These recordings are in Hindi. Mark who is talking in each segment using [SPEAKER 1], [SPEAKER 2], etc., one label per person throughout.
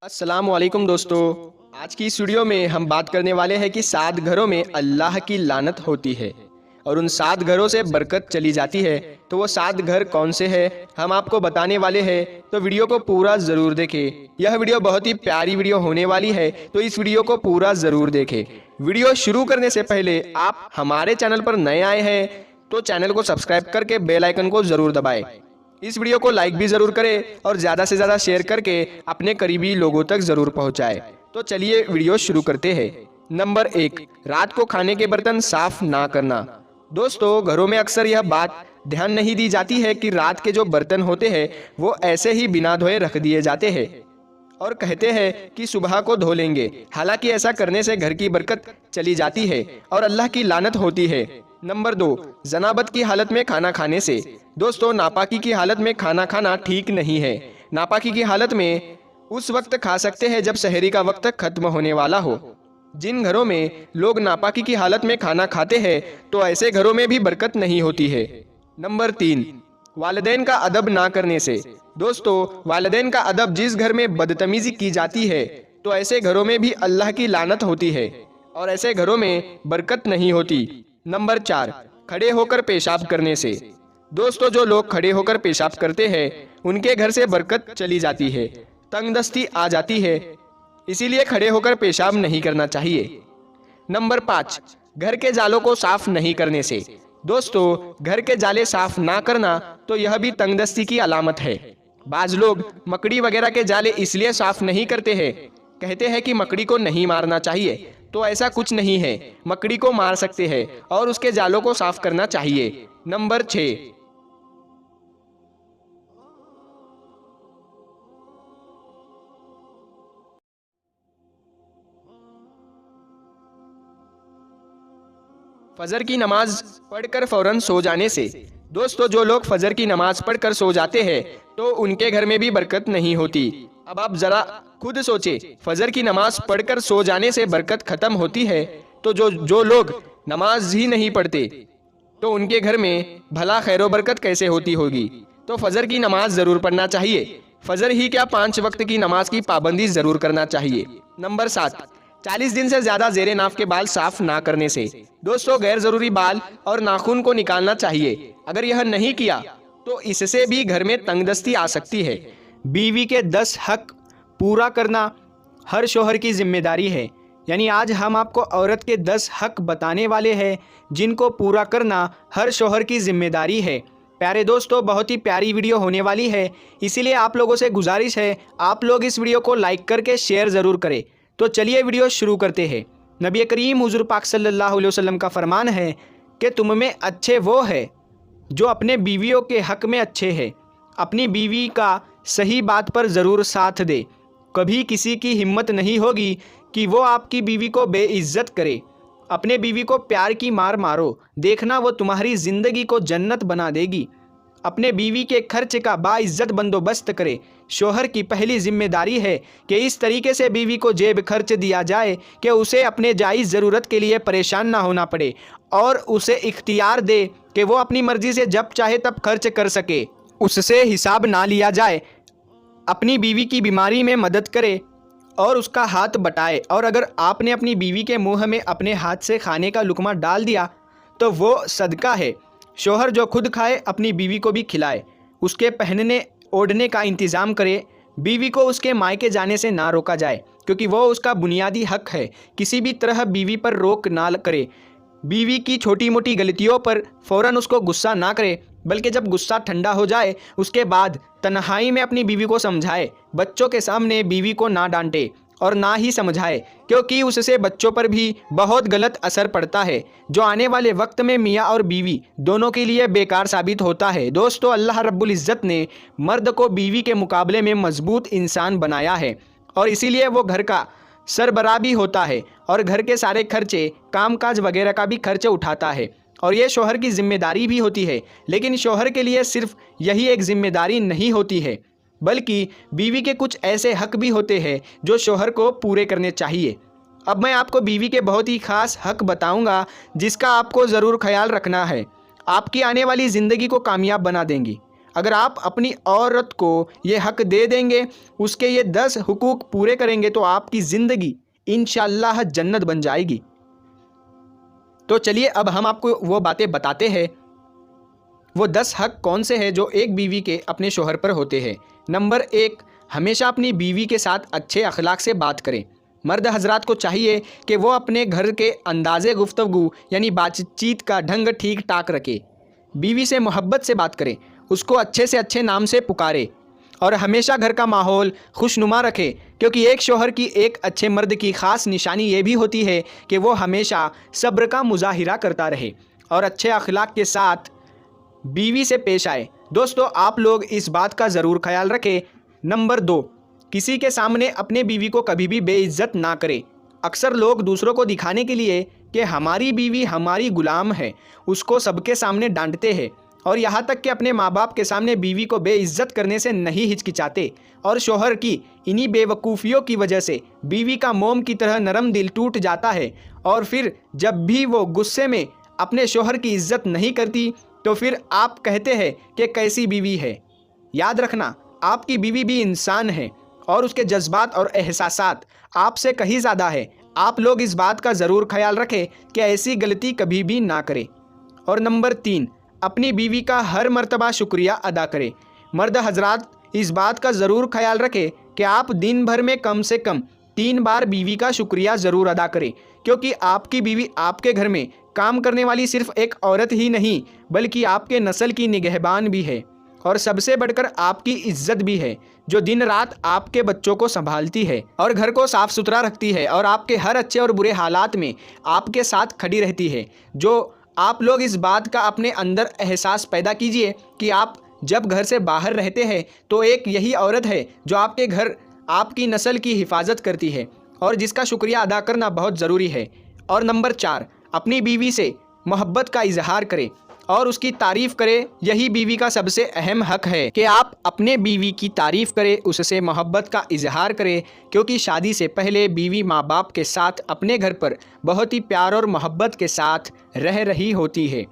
[SPEAKER 1] अस्सलामुअलैकुम दोस्तों, आज की इस वीडियो में हम बात करने वाले हैं कि 7 घरों में अल्लाह की लानत होती है और उन 7 घरों से बरकत चली जाती है। तो वो 7 घर कौन से हैं हम आपको बताने वाले हैं, तो वीडियो को पूरा ज़रूर देखें। यह वीडियो बहुत ही प्यारी वीडियो होने वाली है, तो इस वीडियो को पूरा ज़रूर देखें। वीडियो शुरू करने से पहले आप हमारे चैनल पर नए आए हैं तो चैनल को सब्सक्राइब करके बेल आइकन को ज़रूर दबाएं। इस वीडियो को लाइक भी जरूर करें और ज़्यादा से ज़्यादा शेयर करके अपने करीबी लोगों तक ज़रूर पहुंचाएं। तो चलिए वीडियो शुरू करते हैं। नंबर 1, रात को खाने के बर्तन साफ ना करना। दोस्तों, घरों में अक्सर यह बात ध्यान नहीं दी जाती है कि रात के जो बर्तन होते हैं वो ऐसे ही बिना धोए रख दिए जाते हैं और कहते हैं कि सुबह को धो लेंगे। हालांकि ऐसा करने से घर की बरकत चली जाती है और अल्लाह की लानत होती है। नंबर 2, जनाबत की हालत में खाना खाने से। दोस्तों, नापाकी की हालत में खाना खाना ठीक नहीं है। नापाकी की हालत में उस वक्त खा सकते हैं जब सहरी का वक्त खत्म होने वाला हो। जिन घरों में लोग नापाकी की हालत में खाना खाते हैं तो ऐसे घरों में भी बरकत नहीं होती है। नंबर 3, वालिदैन का अदब ना करने से। दोस्तों, वालिदैन का अदब जिस घर में बदतमीजी की जाती है तो ऐसे घरों में भी अल्लाह की लानत होती है और ऐसे घरों में बरकत नहीं होती। नंबर 4, खड़े होकर पेशाब करने से। दोस्तों, जो लोग खड़े होकर पेशाब करते हैं उनके घर से बरकत चली जाती है, तंगदस्ती आ जाती है, इसीलिए खड़े होकर पेशाब नहीं करना चाहिए। नंबर 5, घर के जालों को साफ नहीं करने से। दोस्तों, घर के जाले साफ ना करना तो यह भी तंगदस्ती की अलामत है। बाज लोग मकड़ी वगैरह के जाले इसलिए साफ नहीं करते हैं, कहते हैं कि मकड़ी को नहीं मारना चाहिए, तो ऐसा कुछ नहीं है। मकड़ी को मार सकते हैं और उसके जालों को साफ करना चाहिए। नंबर 6, फजर की नमाज पढ़कर फौरन सो जाने से। दोस्तों, जो लोग फजर की नमाज पढ़कर सो जाते हैं तो उनके घर में भी बरकत नहीं होती। अब आप जरा खुद सोचे, फजर की नमाज पढ़कर सो जाने से बरकत खत्म होती है तो जो लोग नमाज ही नहीं पढ़ते तो उनके घर में भला खैरो बरकत कैसे होती होगी। तो फजर की नमाज जरूर पढ़ना चाहिए। फजर ही क्या 5 वक्त की नमाज की पाबंदी जरूर करना चाहिए। नंबर 7, 40 दिन से ज्यादा जेरे नाफ के बाल साफ ना करने से। दोस्तों, गैर जरूरी बाल और नाखून को निकालना चाहिए। अगर यह नहीं किया तो इससे भी घर में तंगदस्ती आ सकती है।
[SPEAKER 2] बीवी के 10 हक पूरा करना हर शौहर की जिम्मेदारी है। यानी आज हम आपको औरत के 10 हक बताने वाले हैं जिनको पूरा करना हर शौहर की जिम्मेदारी है। प्यारे दोस्तों, बहुत ही प्यारी वीडियो होने वाली है, इसीलिए आप लोगों से गुजारिश है आप लोग इस वीडियो को लाइक करके शेयर ज़रूर करें। तो चलिए वीडियो शुरू करते हैं। नबी करीम हुज़ूर पाक सल्लल्लाहु अलैहि वसल्लम का फरमान है कि तुम में अच्छे वो है जो अपने बीवियों के हक में अच्छे हैं। अपनी बीवी का सही बात पर ज़रूर साथ दे। कभी किसी की हिम्मत नहीं होगी कि वो आपकी बीवी को बेइज्जत करे। अपने बीवी को प्यार की मार मारो, देखना वो तुम्हारी ज़िंदगी को जन्नत बना देगी। अपने बीवी के खर्च का बाइज्जत बंदोबस्त करे। शोहर की पहली जिम्मेदारी है कि इस तरीके से बीवी को जेब खर्च दिया जाए कि उसे अपने जायज़ ज़रूरत के लिए परेशान ना होना पड़े और उसे इख्तियार दे कि वो अपनी मर्ज़ी से जब चाहे तब खर्च कर सके, उससे हिसाब ना लिया जाए। अपनी बीवी की बीमारी में मदद करे और उसका हाथ बटाए। और अगर आपने अपनी बीवी के मुंह में अपने हाथ से खाने का लुकमा डाल दिया तो वो सदका है। शोहर जो खुद खाए अपनी बीवी को भी खिलाए, उसके पहनने ओढ़ने का इंतज़ाम करे। बीवी को उसके मायके जाने से ना रोका जाए क्योंकि वो उसका बुनियादी हक है। किसी भी तरह बीवी पर रोक ना करे। बीवी की छोटी मोटी गलतियों पर फ़ौरन उसको गुस्सा ना करे, बल्कि जब गुस्सा ठंडा हो जाए उसके बाद तन्हाई में अपनी बीवी को समझाए। बच्चों के सामने बीवी को ना डांटे और ना ही समझाए क्योंकि उससे बच्चों पर भी बहुत गलत असर पड़ता है जो आने वाले वक्त में मियाँ और बीवी दोनों के लिए बेकार साबित होता है। दोस्तों, अल्लाह रब्बुल इज़्ज़त ने मर्द को बीवी के मुकाबले में मजबूत इंसान बनाया है और इसीलिए वो घर का सरबराह भी होता है और घर के सारे खर्चे, कामकाज वगैरह का भी खर्च उठाता है और ये शौहर की जिम्मेदारी भी होती है। लेकिन शौहर के लिए सिर्फ यही एक जिम्मेदारी नहीं होती है, बल्कि बीवी के कुछ ऐसे हक भी होते हैं जो शौहर को पूरे करने चाहिए। अब मैं आपको बीवी के बहुत ही खास हक बताऊंगा जिसका आपको ज़रूर ख्याल रखना है। आपकी आने वाली ज़िंदगी को कामयाब बना देंगी। अगर आप अपनी औरत को ये हक दे देंगे, उसके ये 10 हुकूक पूरे करेंगे तो आपकी ज़िंदगी इंशाअल्लाह जन्नत बन जाएगी। तो चलिए अब हम आपको वो बातें बताते हैं। वो 10 हक कौन से हैं जो एक बीवी के अपने शोहर पर होते हैं। नंबर 1, हमेशा अपनी बीवी के साथ अच्छे अखलाक से बात करें। मर्द हजरात को चाहिए कि वो अपने घर के अंदाज़े गुफ्तगू यानी बातचीत का ढंग ठीक ठाक रखे। बीवी से मोहब्बत से बात करें, उसको अच्छे से अच्छे नाम से पुकारे और हमेशा घर का माहौल खुशनुमा रखे, क्योंकि एक शोहर की एक अच्छे मर्द की ख़ास निशानी ये भी होती है कि वो हमेशा सब्र का मुजाहिरा करता रहे और अच्छे अखलाक के साथ बीवी से पेश आए। दोस्तों, आप लोग इस बात का ज़रूर ख्याल रखें। नंबर 2, किसी के सामने अपने बीवी को कभी भी बेइज्जत ना करें। अक्सर लोग दूसरों को दिखाने के लिए कि हमारी बीवी हमारी गुलाम है, उसको सबके सामने डांटते हैं और यहाँ तक कि अपने माँ बाप के सामने बीवी को बेइज्जत करने से नहीं हिचकिचाते। और शोहर की इन्हीं बेवकूफ़ियों की वजह से बीवी का मोम की तरह नरम दिल टूट जाता है और फिर जब भी वो गुस्से में अपने शोहर की इज्जत नहीं करती तो फिर आप कहते हैं कि कैसी बीवी है। याद रखना, आपकी बीवी भी इंसान है और उसके जज्बात और एहसासात आपसे कहीं ज़्यादा है। आप लोग इस बात का ज़रूर ख्याल रखें कि ऐसी गलती कभी भी ना करें। और नंबर 3, अपनी बीवी का हर मर्तबा शुक्रिया अदा करें। मर्द हजरात इस बात का ज़रूर ख्याल रखें कि आप दिन भर में कम से कम 3 बार बीवी का शुक्रिया ज़रूर अदा करें, क्योंकि आपकी बीवी आपके घर में काम करने वाली सिर्फ एक औरत ही नहीं बल्कि आपके नस्ल की निगहबान भी है और सबसे बढ़कर आपकी इज्जत भी है, जो दिन रात आपके बच्चों को संभालती है और घर को साफ़ सुथरा रखती है और आपके हर अच्छे और बुरे हालात में आपके साथ खड़ी रहती है। जो आप लोग इस बात का अपने अंदर एहसास पैदा कीजिए कि आप जब घर से बाहर रहते हैं तो एक यही औरत है जो आपके घर आपकी नस्ल की हिफाजत करती है और जिसका शुक्रिया अदा करना बहुत ज़रूरी है। और नंबर 4, अपनी बीवी से मोहब्बत का इजहार करें और उसकी तारीफ़ करें। यही बीवी का सबसे अहम हक है कि आप अपने बीवी की तारीफ़ करें, उससे मोहब्बत का इजहार करें, क्योंकि शादी से पहले बीवी माँ बाप के साथ अपने घर पर बहुत ही प्यार और मोहब्बत के साथ रह रही होती है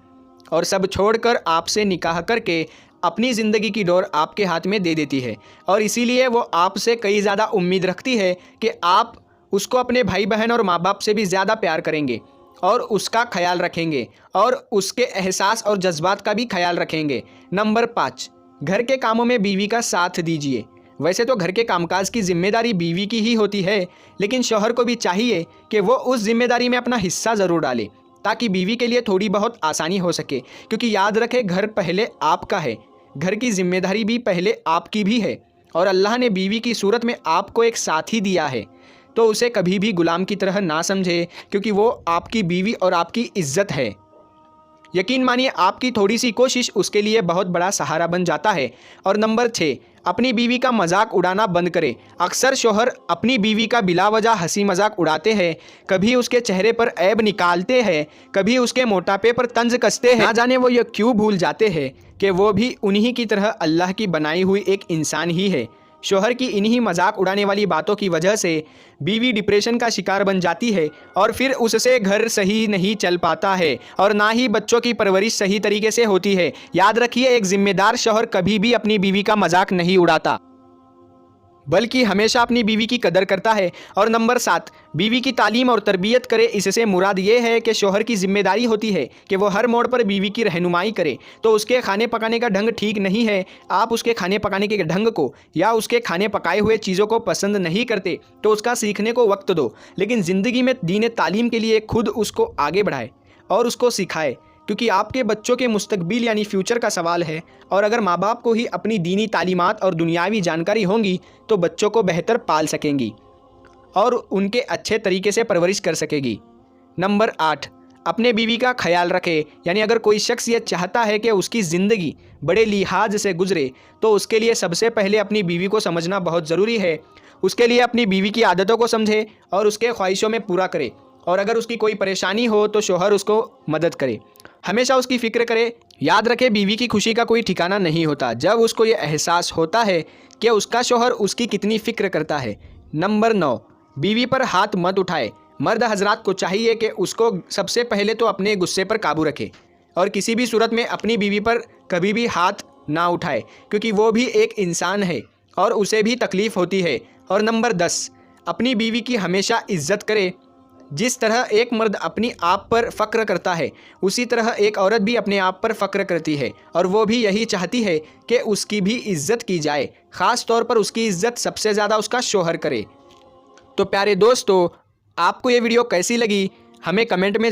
[SPEAKER 2] और सब छोड़कर आपसे निकाह करके अपनी ज़िंदगी की डोर आपके हाथ में दे देती है और इसीलिए वो आपसे कई ज़्यादा उम्मीद रखती है कि आप उसको अपने भाई बहन और माँ बाप से भी ज़्यादा प्यार करेंगे और उसका ख्याल रखेंगे और उसके एहसास और जज्बात का भी ख्याल रखेंगे। नंबर 5, घर के कामों में बीवी का साथ दीजिए। वैसे तो घर के कामकाज की जिम्मेदारी बीवी की ही होती है, लेकिन शौहर को भी चाहिए कि वो उस जिम्मेदारी में अपना हिस्सा ज़रूर डाले ताकि बीवी के लिए थोड़ी बहुत आसानी हो सके, क्योंकि याद रखें घर पहले आपका है, घर की जिम्मेदारी भी पहले आपकी भी है और अल्लाह ने बीवी की सूरत में आपको एक साथी दिया है, तो उसे कभी भी गुलाम की तरह ना समझे, क्योंकि वो आपकी बीवी और आपकी इज्जत है। यकीन मानिए आपकी थोड़ी सी कोशिश उसके लिए बहुत बड़ा सहारा बन जाता है। और नंबर 6, अपनी बीवी का मजाक उड़ाना बंद करें। अक्सर शौहर अपनी बीवी का बिलावजह हंसी मजाक उड़ाते हैं, कभी उसके चेहरे पर ऐब निकालते हैं, कभी उसके मोटापे पर तंज कसते हैं। ना जाने वो ये क्यों भूल जाते हैं कि वो भी उन्हीं की तरह अल्लाह की बनाई हुई एक इंसान ही है। शौहर की इन्हीं मजाक उड़ाने वाली बातों की वजह से बीवी डिप्रेशन का शिकार बन जाती है और फिर उससे घर सही नहीं चल पाता है और ना ही बच्चों की परवरिश सही तरीके से होती है। याद रखिए, एक जिम्मेदार शौहर कभी भी अपनी बीवी का मजाक नहीं उड़ाता, बल्कि हमेशा अपनी बीवी की कदर करता है। और नंबर 7, बीवी की तालीम और तरबियत करे। इससे मुराद ये है कि शौहर की जिम्मेदारी होती है कि वो हर मोड़ पर बीवी की रहनुमाई करे। तो उसके खाने पकाने का ढंग ठीक नहीं है, आप उसके खाने पकाने के ढंग को या उसके खाने पकाए हुए चीज़ों को पसंद नहीं करते तो उसका सीखने को वक्त दो, लेकिन ज़िंदगी में दीन तालीम के लिए खुद उसको आगे बढ़ाए और उसको सिखाए, क्योंकि आपके बच्चों के मुस्तकबिल यानी फ्यूचर का सवाल है। और अगर माँ बाप को ही अपनी दीनी तालीमात और दुनियावी जानकारी होंगी तो बच्चों को बेहतर पाल सकेंगी और उनके अच्छे तरीके से परवरिश कर सकेगी। नंबर 8, अपने बीवी का ख्याल रखे। यानी अगर कोई शख्स ये चाहता है कि उसकी ज़िंदगी बड़े लिहाज से गुजरे तो उसके लिए सबसे पहले अपनी बीवी को समझना बहुत ज़रूरी है। उसके लिए अपनी बीवी की आदतों को समझे और उसके ख्वाहिशों में पूरा करे, और अगर उसकी कोई परेशानी हो तो शौहर उसको मदद करे, हमेशा उसकी फ़िक्र करे। याद रखे, बीवी की खुशी का कोई ठिकाना नहीं होता जब उसको ये एहसास होता है कि उसका शौहर उसकी कितनी फ़िक्र करता है। नंबर 9, बीवी पर हाथ मत उठाए। मर्द हजरात को चाहिए कि उसको सबसे पहले तो अपने गुस्से पर काबू रखे और किसी भी सूरत में अपनी बीवी पर कभी भी हाथ ना उठाए, क्योंकि वो भी एक इंसान है और उसे भी तकलीफ़ होती है। और नंबर 10, अपनी बीवी की हमेशा इज्जत करे। जिस तरह एक मर्द अपनी आप पर फ़क्र करता है, उसी तरह एक औरत भी अपने आप पर फ़क्र करती है और वो भी यही चाहती है कि उसकी भी इज्जत की जाए, ख़ास तौर पर उसकी इज्जत सबसे ज़्यादा उसका शोहर करे। तो प्यारे दोस्तों, आपको ये वीडियो कैसी लगी हमें कमेंट में